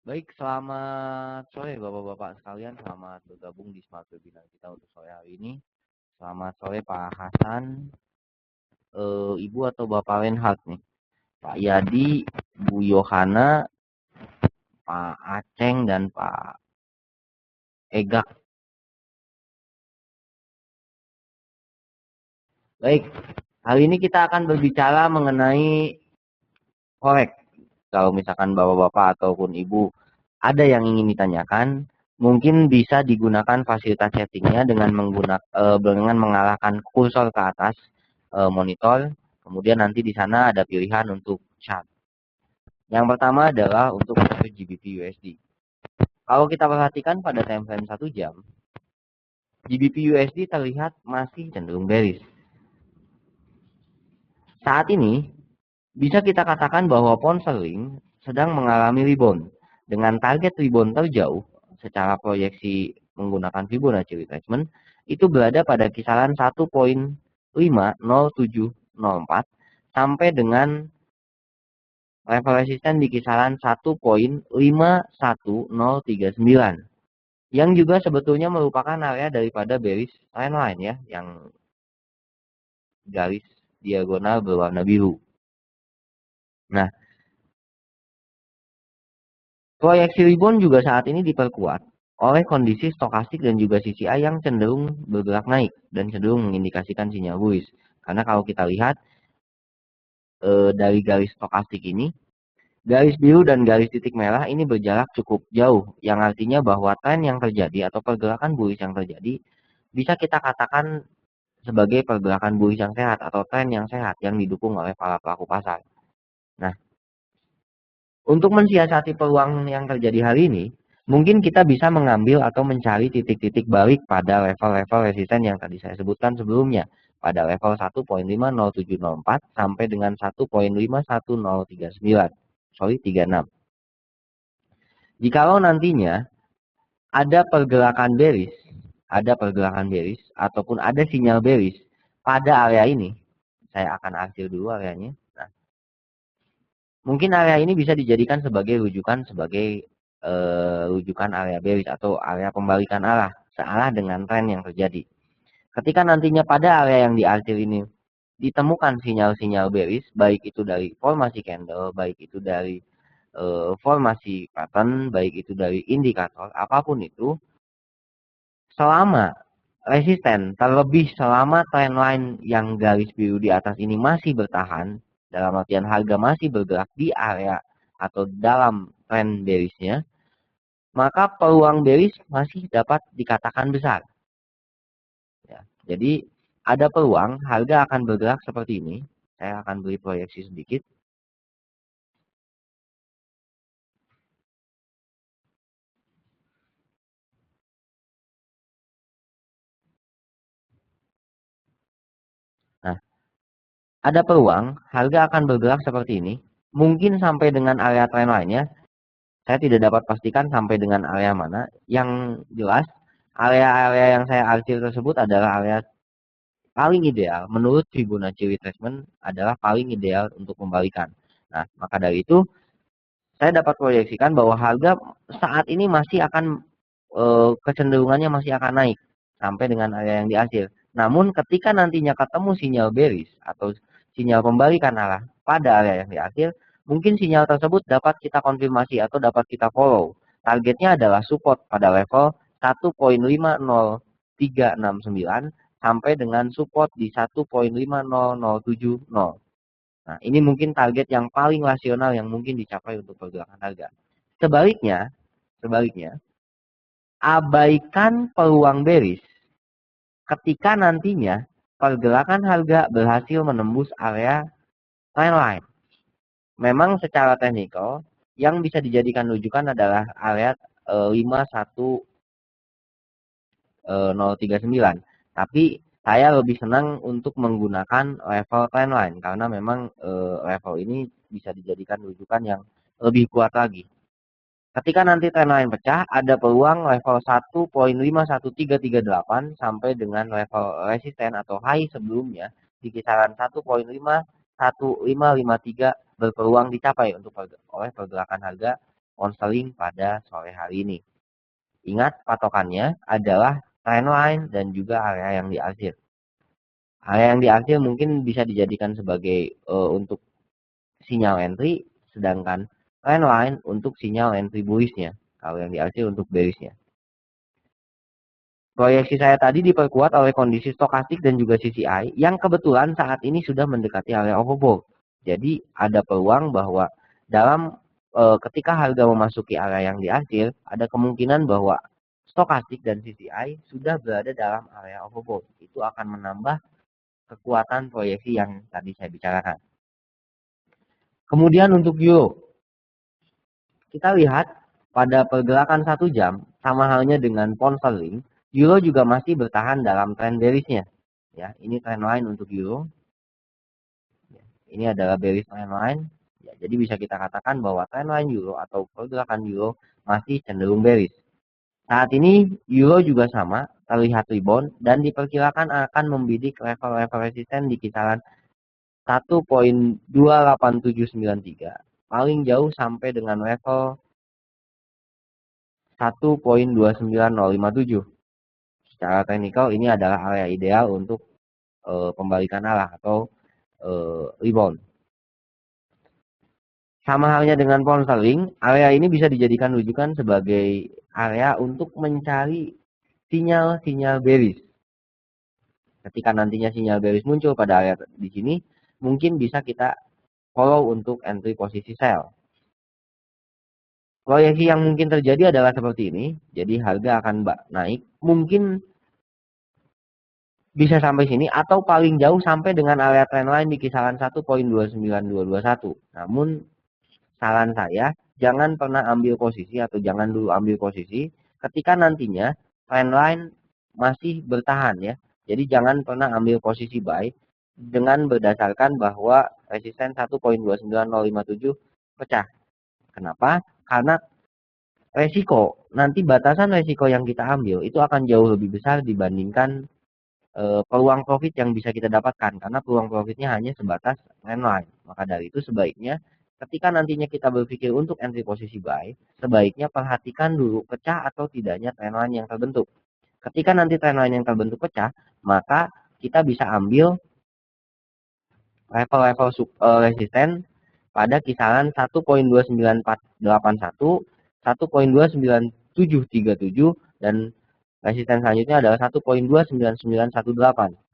Baik, selamat sore Bapak-Bapak sekalian. Selamat bergabung di Smart Webinar kita untuk sore hari ini. Selamat sore Pak Hasan, Ibu atau Bapak Renhard nih. Pak Yadi, Bu Yohana, Pak Aceng, dan Pak Ega. Baik, hari ini kita akan berbicara mengenai korek. Kalau misalkan Bapak-Bapak ataupun Ibu ada yang ingin ditanyakan, mungkin bisa digunakan fasilitas settingnya dengan dengan mengarahkan kursor ke atas monitor. Kemudian nanti di sana ada pilihan untuk chat. Yang pertama adalah untuk GBP USD. Kalau kita perhatikan pada time frame 1 jam, GBP USD terlihat masih cenderung bearish. Saat ini bisa kita katakan bahwa pound sterling sedang mengalami rebound dengan target rebound terjauh secara proyeksi menggunakan Fibonacci retracement itu berada pada kisaran 1.50704 sampai dengan level resisten di kisaran 1.51039 yang juga sebetulnya merupakan area daripada bearish trendline ya, yang garis diagonal berwarna biru. Nah, proyeksi rebound juga saat ini diperkuat oleh kondisi stokastik dan juga CCI yang cenderung bergerak naik dan cenderung mengindikasikan sinyal bullish. Karena kalau kita lihat dari garis stokastik ini, garis biru dan garis titik merah ini berjarak cukup jauh, yang artinya bahwa tren yang terjadi atau pergerakan bullish yang terjadi bisa kita katakan sebagai pergerakan bullish yang sehat atau tren yang sehat yang didukung oleh para pelaku pasar. Nah, untuk mensiasati peluang yang terjadi hari ini, mungkin kita bisa mengambil atau mencari titik-titik balik pada level-level resisten yang tadi saya sebutkan sebelumnya. Pada level 1.50704 sampai dengan 1.51039. Sorry, 36. Jikalau nantinya ada pergerakan bearish ataupun ada sinyal bearish pada area ini, saya akan arsir dulu areanya. Nah, mungkin area ini bisa dijadikan sebagai rujukan area bearish atau area pembalikan arah searah dengan tren yang terjadi. Ketika nantinya pada area yang diarsir ini ditemukan sinyal-sinyal bearish, baik itu dari formasi candle, baik itu dari formasi pattern, baik itu dari indikator, apapun itu, selama resisten, terlebih selama trendline yang garis biru di atas ini masih bertahan, dalam artian harga masih bergerak di area atau dalam trend bearishnya, maka peluang bearish masih dapat dikatakan besar. Ya, jadi ada peluang harga akan bergerak seperti ini. Saya akan beri proyeksi sedikit. Nah, ada peluang harga akan bergerak seperti ini. Mungkin sampai dengan area trend lainnya. Saya tidak dapat pastikan sampai dengan area mana. Yang jelas, area-area yang saya arsir tersebut adalah area paling ideal. Menurut Fibonacci retracement adalah paling ideal untuk membalikan. Nah, maka dari itu, saya dapat proyeksikan bahwa harga saat ini masih akan kecenderungannya masih akan naik sampai dengan area yang diarsir. Namun ketika nantinya ketemu sinyal bearish atau sinyal pembalikan arah pada area yang diarsir, mungkin sinyal tersebut dapat kita konfirmasi atau dapat kita follow. Targetnya adalah support pada level 1.50369 sampai dengan support di 1.50070. Nah, ini mungkin target yang paling rasional yang mungkin dicapai untuk pergerakan harga. Sebaliknya, abaikan peluang bearish ketika nantinya pergerakan harga berhasil menembus area trendline. Memang secara teknikal yang bisa dijadikan rujukan adalah area 51039. Tapi saya lebih senang untuk menggunakan level trendline karena memang level ini bisa dijadikan rujukan yang lebih kuat lagi. Ketika nanti trendline pecah, ada peluang level 1.51338 sampai dengan level resisten atau high sebelumnya di kisaran 1.51553 berpeluang dicapai untuk oleh pergerakan harga pound sterling pada sore hari ini. Ingat, patokannya adalah trendline dan juga area yang diarsir. Area yang diarsir mungkin bisa dijadikan sebagai untuk sinyal entry, sedangkan trendline untuk sinyal entry bullish-nya. Kalau yang diarsir untuk bearish-nya. Proyeksi saya tadi diperkuat oleh kondisi stokastik dan juga CCI yang kebetulan saat ini sudah mendekati area overbought. Jadi ada peluang bahwa dalam ketika harga memasuki area yang diarsir, ada kemungkinan bahwa stokastik dan CCI sudah berada dalam area overbought. Itu akan menambah kekuatan proyeksi yang tadi saya bicarakan. Kemudian untuk euro, kita lihat pada pergerakan 1 jam, sama halnya dengan pound sterling, euro juga masih bertahan dalam tren bearish-nya. Ya, ini trendline untuk euro. Ini adalah bearish trendline. Ya, jadi bisa kita katakan bahwa trendline euro atau pergerakan euro masih cenderung bearish. Saat ini euro juga sama, terlihat rebound dan diperkirakan akan membidik level-level resisten di kisaran 1.28793. Paling jauh sampai dengan level 1.29057. Secara teknikal ini adalah area ideal untuk pembalikan arah atau rebound. Sama halnya dengan pound sterling, area ini bisa dijadikan rujukan sebagai area untuk mencari sinyal-sinyal bearish. Ketika nantinya sinyal bearish muncul pada area di sini, mungkin bisa kita follow untuk entry posisi sell. Proyeksi yang mungkin terjadi adalah seperti ini, jadi harga akan naik, mungkin bisa sampai sini atau paling jauh sampai dengan area trendline di kisaran 1.29221. Namun saran saya jangan pernah ambil posisi atau jangan dulu ambil posisi ketika nantinya trendline masih bertahan ya. Jadi jangan pernah ambil posisi buy dengan berdasarkan bahwa resisten 1.29057 pecah. Kenapa? Karena resiko, nanti batasan resiko yang kita ambil itu akan jauh lebih besar dibandingkan peluang profit yang bisa kita dapatkan, karena peluang profitnya hanya sebatas trendline. Maka dari itu sebaiknya ketika nantinya kita berpikir untuk entry posisi buy, sebaiknya perhatikan dulu pecah atau tidaknya trendline yang terbentuk. Ketika nanti trendline yang terbentuk pecah, maka kita bisa ambil level-level resisten pada kisaran 1.29481, 1.29737 dan resisten selanjutnya adalah 1.29918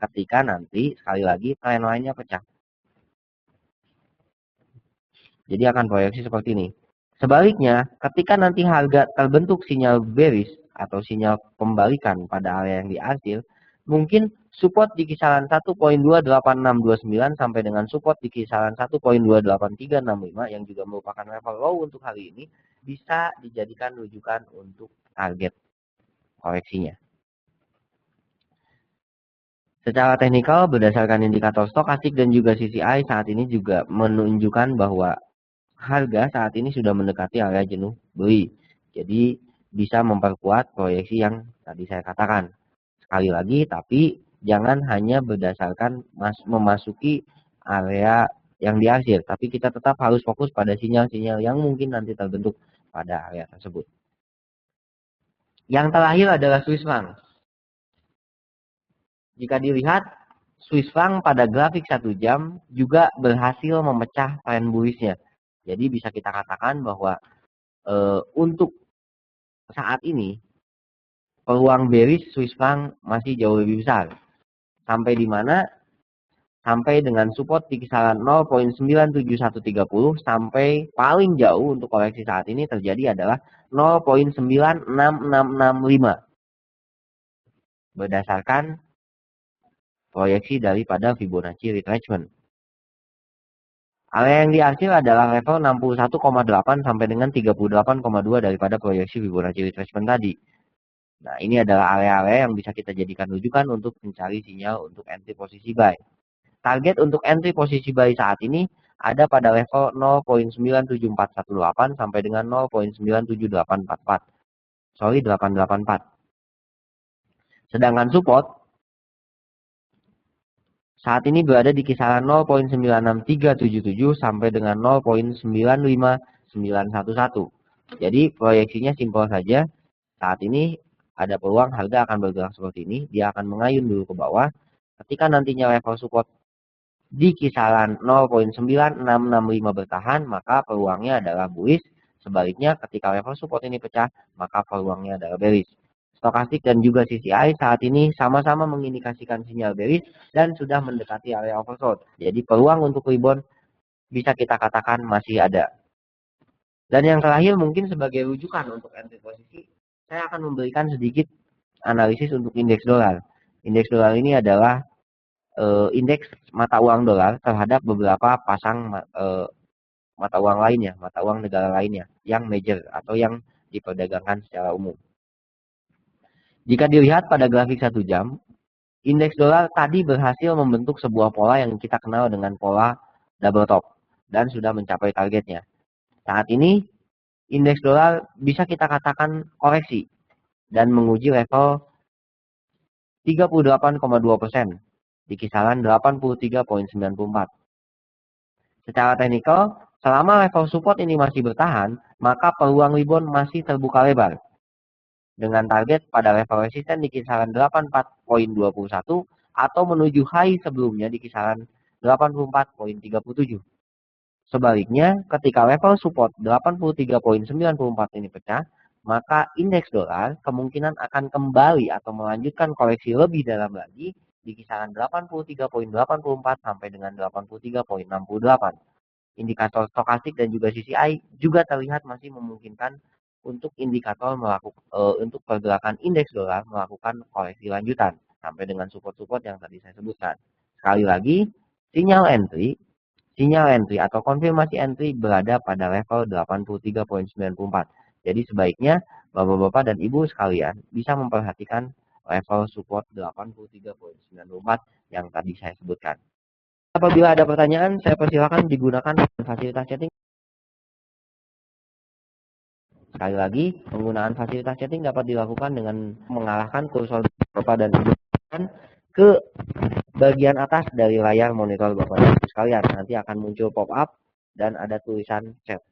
ketika nanti sekali lagi trendline-nya pecah. Jadi akan proyeksi seperti ini. Sebaliknya, ketika nanti harga terbentuk sinyal bearish atau sinyal pembalikan pada area yang diarsir, mungkin support di kisaran 1.28629 sampai dengan support di kisaran 1.28365 yang juga merupakan level low untuk hari ini bisa dijadikan rujukan untuk target koreksinya. Secara teknikal berdasarkan indikator stokastik dan juga CCI saat ini juga menunjukkan bahwa harga saat ini sudah mendekati area jenuh beli. Jadi bisa memperkuat proyeksi yang tadi saya katakan. Sekali lagi, tapi jangan hanya berdasarkan memasuki area yang diarsir, tapi kita tetap harus fokus pada sinyal-sinyal yang mungkin nanti terbentuk pada area tersebut. Yang terakhir adalah Swiss franc. Jika dilihat, Swiss franc pada grafik 1 jam juga berhasil memecah tren bullish-nya. Jadi bisa kita katakan bahwa untuk saat ini peluang bearish Swiss franc masih jauh lebih besar. Sampai di mana? Sampai dengan support di kisaran 0.97130 sampai paling jauh untuk koreksi saat ini terjadi adalah 0.96665. Berdasarkan proyeksi daripada Fibonacci retracement. Area yang diarsir adalah level 61,8 sampai dengan 38,2 daripada proyeksi Fibonacci retracement tadi. Nah, ini adalah area-area yang bisa kita jadikan rujukan untuk mencari sinyal untuk entry posisi buy. Target untuk entry posisi buy saat ini ada pada level 0.97418 sampai dengan 0.97844. Sorry, 884. Sedangkan support saat ini berada di kisaran 0.96377 sampai dengan 0.95911. Jadi proyeksinya simpel saja. Saat ini ada peluang harga akan bergerak seperti ini. Dia akan mengayun dulu ke bawah. Ketika nantinya level support di kisaran 0,9665 bertahan, maka peluangnya adalah bullish. Sebaliknya, ketika level support ini pecah, maka peluangnya adalah bearish. Stokastik dan juga CCI saat ini sama-sama mengindikasikan sinyal bearish dan sudah mendekati area oversold. Jadi peluang untuk rebound bisa kita katakan masih ada. Dan yang terakhir mungkin sebagai rujukan untuk entry posisi, saya akan memberikan sedikit analisis untuk indeks dolar. Indeks dolar ini adalah indeks mata uang dolar terhadap beberapa pasang mata uang lainnya, mata uang negara lainnya yang major atau yang diperdagangkan secara umum. Jika dilihat pada grafik 1 jam, indeks dolar tadi berhasil membentuk sebuah pola yang kita kenal dengan pola double top dan sudah mencapai targetnya. Saat ini indeks dolar bisa kita katakan koreksi dan menguji level 38,2% di kisaran 83,94. Secara teknikal, selama level support ini masih bertahan, maka peluang rebound masih terbuka lebar. Dengan target pada level resisten di kisaran 84,21 atau menuju high sebelumnya di kisaran 84,37. Sebaliknya, ketika level support 83,94 ini pecah, maka indeks dolar kemungkinan akan kembali atau melanjutkan koreksi lebih dalam lagi di kisaran 83,84 sampai dengan 83,68. Indikator stokastik dan juga CCI juga terlihat masih memungkinkan untuk indikator untuk pergerakan indeks dolar melakukan koreksi lanjutan sampai dengan support-support yang tadi saya sebutkan. Sekali lagi, sinyal entry atau konfirmasi entry berada pada level 83,94. Jadi sebaiknya Bapak-bapak dan Ibu sekalian bisa memperhatikan level support 83,94 yang tadi saya sebutkan. Apabila ada pertanyaan, saya persilakan digunakan fasilitas chatting. Sekali lagi, penggunaan fasilitas chatting dapat dilakukan dengan mengarahkan kursor Bapak dan Ibu ke bagian atas dari layar monitor Bapak dan Ibu sekalian. Nanti akan muncul pop-up dan ada tulisan chat.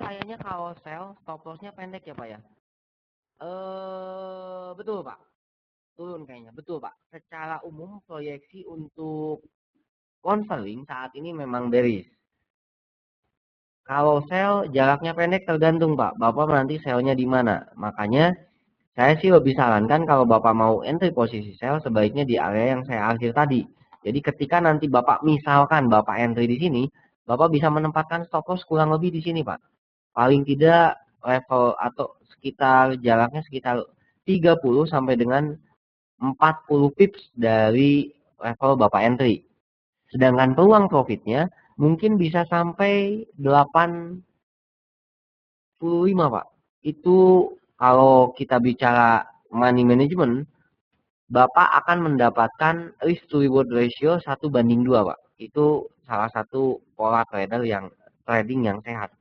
Kayaknya kalau sell stop lossnya pendek ya Pak ya. Betul Pak. Turun kayaknya. Betul Pak. Secara umum proyeksi untuk counseling saat ini memang bearish. Kalau sell jaraknya pendek tergantung Pak. Bapak nanti sellnya di mana. Makanya saya sih lebih sarankan kalau Bapak mau entry posisi sell sebaiknya di area yang saya akhir tadi. Jadi ketika nanti Bapak misalkan Bapak entry di sini, Bapak bisa menempatkan stop loss kurang lebih di sini Pak. Paling tidak level atau sekitar jaraknya sekitar 30 sampai dengan 40 pips dari level Bapak entry. Sedangkan peluang profitnya mungkin bisa sampai 85 Pak. Itu kalau kita bicara money management, Bapak akan mendapatkan risk to reward ratio 1:2 Pak. Itu salah satu pola trading yang sehat.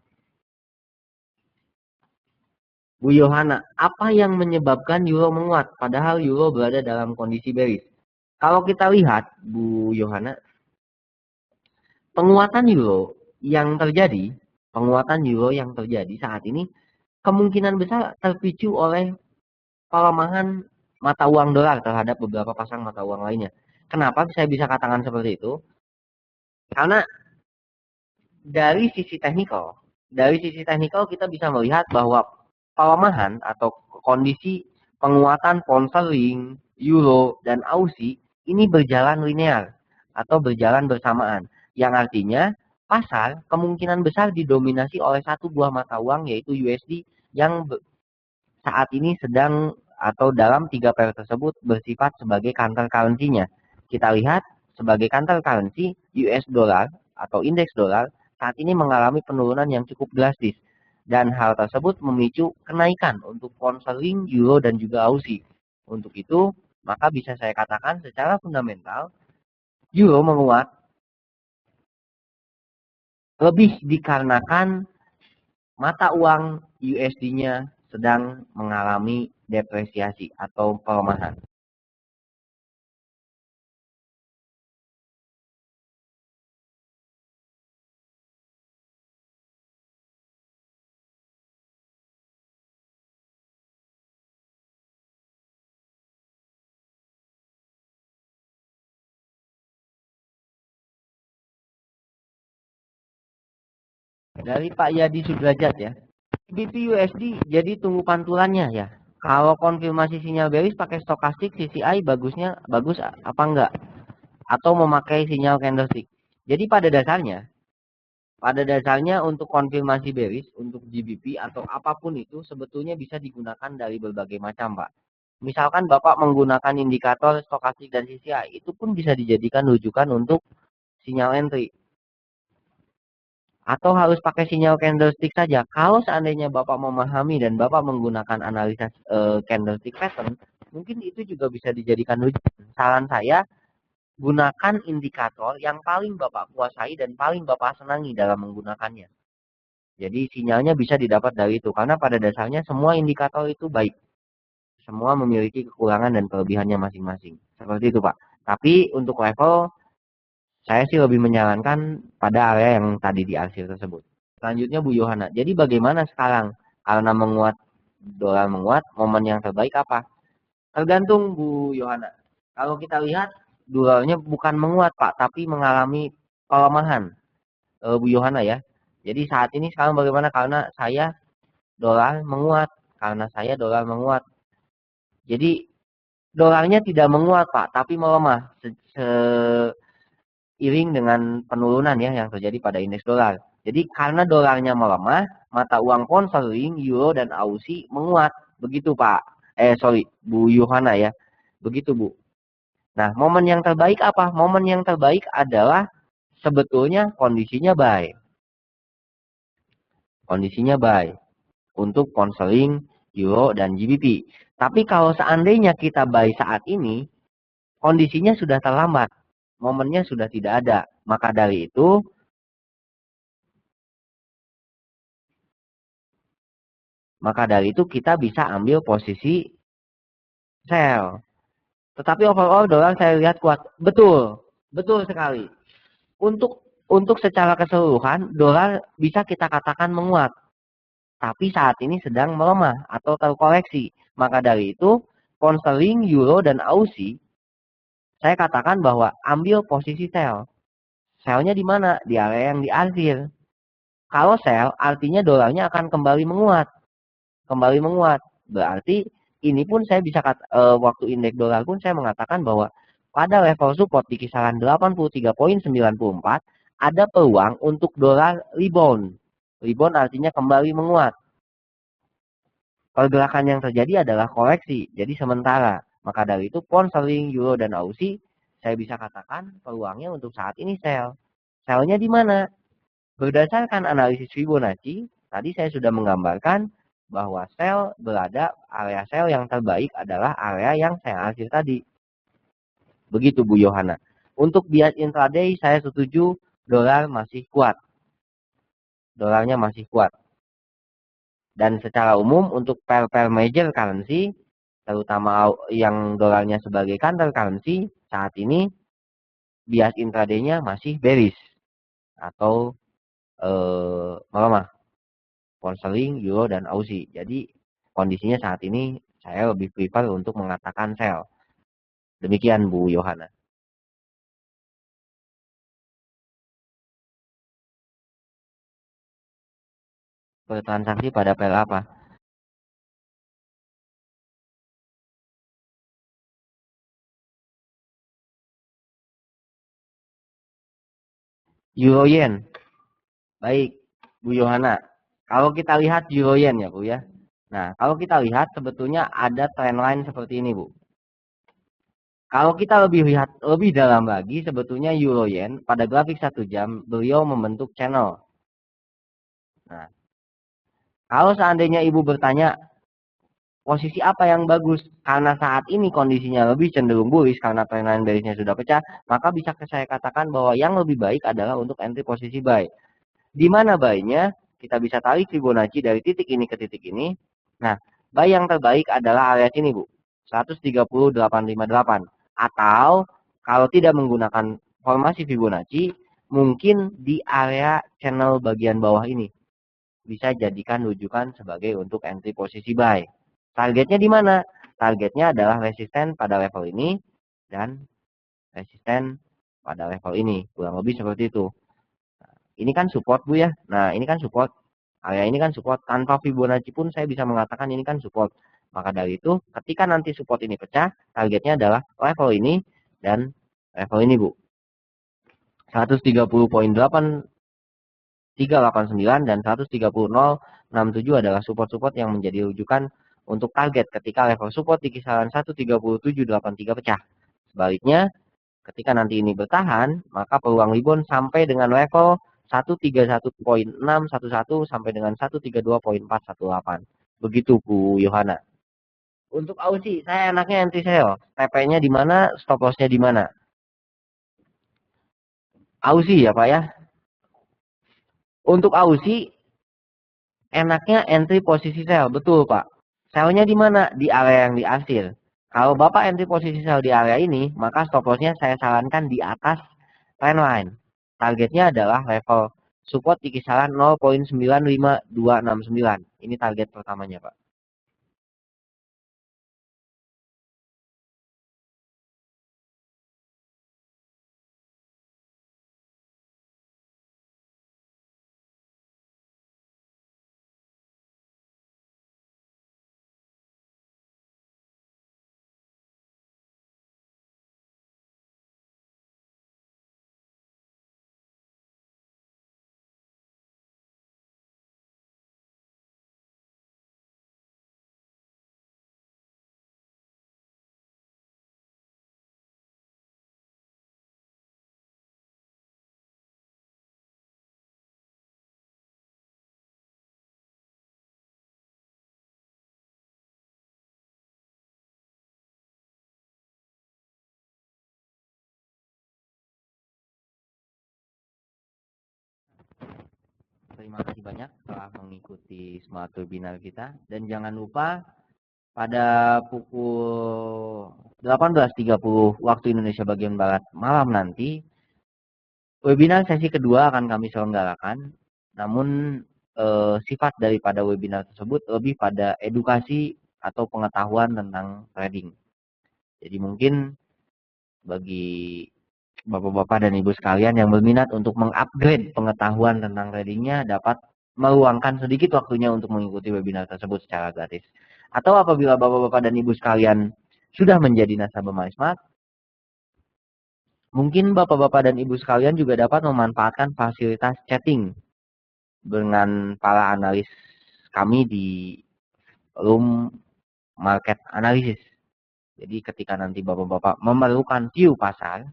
Bu Yohana, apa yang menyebabkan euro menguat padahal euro berada dalam kondisi bearish? Kalau kita lihat, Bu Yohana, penguatan euro yang terjadi, penguatan euro yang terjadi saat ini kemungkinan besar terpicu oleh pelemahan mata uang dolar terhadap beberapa pasang mata uang lainnya. Kenapa saya bisa katakan seperti itu? Karena dari sisi teknikal kita bisa melihat bahwa pelemahan atau kondisi penguatan pound sterling, euro, dan Aussie ini berjalan linear atau berjalan bersamaan. Yang artinya pasar kemungkinan besar didominasi oleh satu buah mata uang yaitu USD yang saat ini sedang atau dalam tiga pair tersebut bersifat sebagai counter currency-nya. Kita lihat sebagai counter currency, US dollar atau indeks dolar saat ini mengalami penurunan yang cukup drastis. Dan hal tersebut memicu kenaikan untuk pound sterling, euro, dan juga Aussie. Untuk itu, maka bisa saya katakan secara fundamental, euro menguat lebih dikarenakan mata uang USD-nya sedang mengalami depresiasi atau pelemahan. Dari Pak Yadi Sudrajat ya. GBP USD jadi tunggu pantulannya ya. Kalau konfirmasi sinyal bearish pakai stokastik CCI bagusnya bagus apa enggak? Atau memakai sinyal candlestick. Jadi pada dasarnya untuk konfirmasi bearish untuk GBP atau apapun itu sebetulnya bisa digunakan dari berbagai macam, Pak. Misalkan Bapak menggunakan indikator stokastik dan CCI, itu pun bisa dijadikan rujukan untuk sinyal entry. Atau harus pakai sinyal candlestick saja. Kalau seandainya Bapak memahami dan Bapak menggunakan analisa candlestick pattern, mungkin itu juga bisa dijadikan rujukan. Saran saya, gunakan indikator yang paling Bapak kuasai dan paling Bapak senangi dalam menggunakannya. Jadi sinyalnya bisa didapat dari itu. Karena pada dasarnya semua indikator itu baik. Semua memiliki kekurangan dan kelebihannya masing-masing. Seperti itu, Pak. Tapi untuk level, saya sih lebih menyarankan pada area yang tadi diarsir tersebut. Selanjutnya Bu Yohana. Jadi bagaimana sekarang? Karena dolar menguat, momen yang terbaik apa? Tergantung Bu Yohana. Kalau kita lihat, dolarnya bukan menguat Pak, tapi mengalami pelemahan. Bu Yohana ya. Jadi saat ini sekarang bagaimana? Karena saya dolar menguat. Karena saya dolar menguat. Jadi dolarnya tidak menguat Pak, tapi melemah. Seiring dengan penurunan ya yang terjadi pada indeks dolar. Jadi karena dolarnya melemah, mata uang pound sterling, euro dan Aussie menguat. Begitu Pak. Sorry, Bu Yohana ya. Begitu Bu. Nah, momen yang terbaik apa? Momen yang terbaik adalah sebetulnya kondisinya baik. Kondisinya baik untuk pound sterling, euro dan GBP. Tapi kalau seandainya kita buy saat ini, kondisinya sudah terlambat. Momennya sudah tidak ada. Maka dari itu kita bisa ambil posisi sell. Tetapi overall dolar saya lihat kuat. Betul. Betul sekali. Untuk secara keseluruhan dolar bisa kita katakan menguat. Tapi saat ini sedang melemah atau terkoreksi. Maka dari itu pound sterling, euro dan Aussie saya katakan bahwa ambil posisi sell. Sell-nya di mana? Di area yang diarsir. Kalau sell artinya dolarnya akan kembali menguat. Kembali menguat. Berarti ini pun saya bisa waktu indeks dolar pun saya mengatakan bahwa pada level support di kisaran 83,94 ada peluang untuk dolar rebound. Rebound artinya kembali menguat. Pergerakan yang terjadi adalah koreksi, jadi sementara. Maka dari itu pound sterling, euro dan Aussie saya bisa katakan peluangnya untuk saat ini sell. Sell-nya di mana? Berdasarkan analisis Fibonacci, tadi saya sudah menggambarkan bahwa area sell yang terbaik adalah area yang saya arsir tadi. Begitu Bu Yohana. Untuk bias intraday saya setuju dolar masih kuat. Dolarnya masih kuat. Dan secara umum untuk pair major currency, terutama yang dolarnya sebagai counter currency, saat ini bias intraday-nya masih bearish atau melemah. Pound sterling, euro dan Aussie. Jadi kondisinya saat ini saya lebih prefer untuk mengatakan sell. Demikian Bu Yohana. Bertransaksi pada pair apa? Euro yen. Baik, Bu Yohana. Kalau kita lihat euro yen ya Bu ya. Nah, kalau kita lihat sebetulnya ada trend line seperti ini Bu. Kalau kita lihat lebih dalam lagi, sebetulnya Euro Yen pada grafik 1 jam beliau membentuk channel. Nah, kalau seandainya Ibu bertanya posisi apa yang bagus karena saat ini kondisinya lebih cenderung bullish karena trendline bearishnya sudah pecah, maka bisa saya katakan bahwa yang lebih baik adalah untuk entry posisi buy. Di mana buy-nya? Kita bisa tarik Fibonacci dari titik ini ke titik ini. Nah, buy yang terbaik adalah area sini, Bu. 130.858. Atau kalau tidak menggunakan formasi Fibonacci, mungkin di area channel bagian bawah ini bisa jadikan rujukan sebagai untuk entry posisi buy. Targetnya di mana? Targetnya adalah resisten pada level ini dan resisten pada level ini. Kurang lebih seperti itu. Ini kan support, Bu ya. Nah, ini kan support. Area ini kan support. Tanpa Fibonacci pun saya bisa mengatakan ini kan support. Maka dari itu, ketika nanti support ini pecah, targetnya adalah level ini dan level ini, Bu. 130.8389 dan 130.067 adalah support-support yang menjadi rujukan untuk target ketika level support di kisaran 137.83 pecah. Sebaliknya, ketika nanti ini bertahan, maka peluang rebound sampai dengan level 131.611 sampai dengan 132.418. Begitu Bu Yohana. Untuk Aussie, saya enaknya anti sell. TP-nya di mana, stop loss-nya di mana? Aussie ya Pak ya. Untuk Aussie, enaknya entry posisi sell. Betul Pak. Sell-nya di mana? Di area yang diarsir. Kalau Bapak entry posisi sell di area ini, maka stop loss-nya saya sarankan di atas trendline. Targetnya adalah level support di kisaran 0.95269. Ini target pertamanya, Pak. Terima kasih banyak telah mengikuti smart webinar kita. Dan jangan lupa pada pukul 18.30 waktu Indonesia bagian Barat malam nanti, webinar sesi kedua akan kami selenggarakan. Namun sifat daripada webinar tersebut lebih pada edukasi atau pengetahuan tentang trading. Jadi mungkin bagi Bapak-bapak dan Ibu sekalian yang berminat untuk mengupgrade pengetahuan tentang tradingnya dapat meluangkan sedikit waktunya untuk mengikuti webinar tersebut secara gratis. Atau apabila Bapak-bapak dan Ibu sekalian sudah menjadi nasabah MySmart, mungkin Bapak-bapak dan Ibu sekalian juga dapat memanfaatkan fasilitas chatting dengan para analis kami di room market analysis. Jadi ketika nanti Bapak-bapak memerlukan view pasar,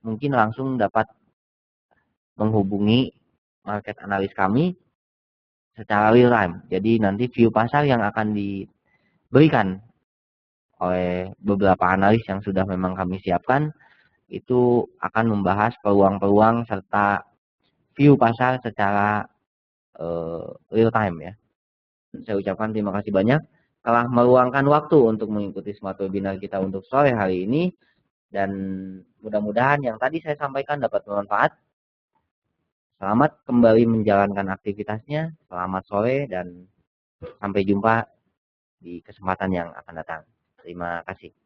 mungkin langsung dapat menghubungi market analis kami secara real time. Jadi nanti view pasar yang akan diberikan oleh beberapa analis yang sudah memang kami siapkan itu akan membahas peluang-peluang serta view pasar secara real time ya. Saya ucapkan terima kasih banyak telah meluangkan waktu untuk mengikuti smart webinar kita untuk sore hari ini dan mudah-mudahan yang tadi saya sampaikan dapat bermanfaat. Selamat kembali menjalankan aktivitasnya. Selamat sore dan sampai jumpa di kesempatan yang akan datang. Terima kasih.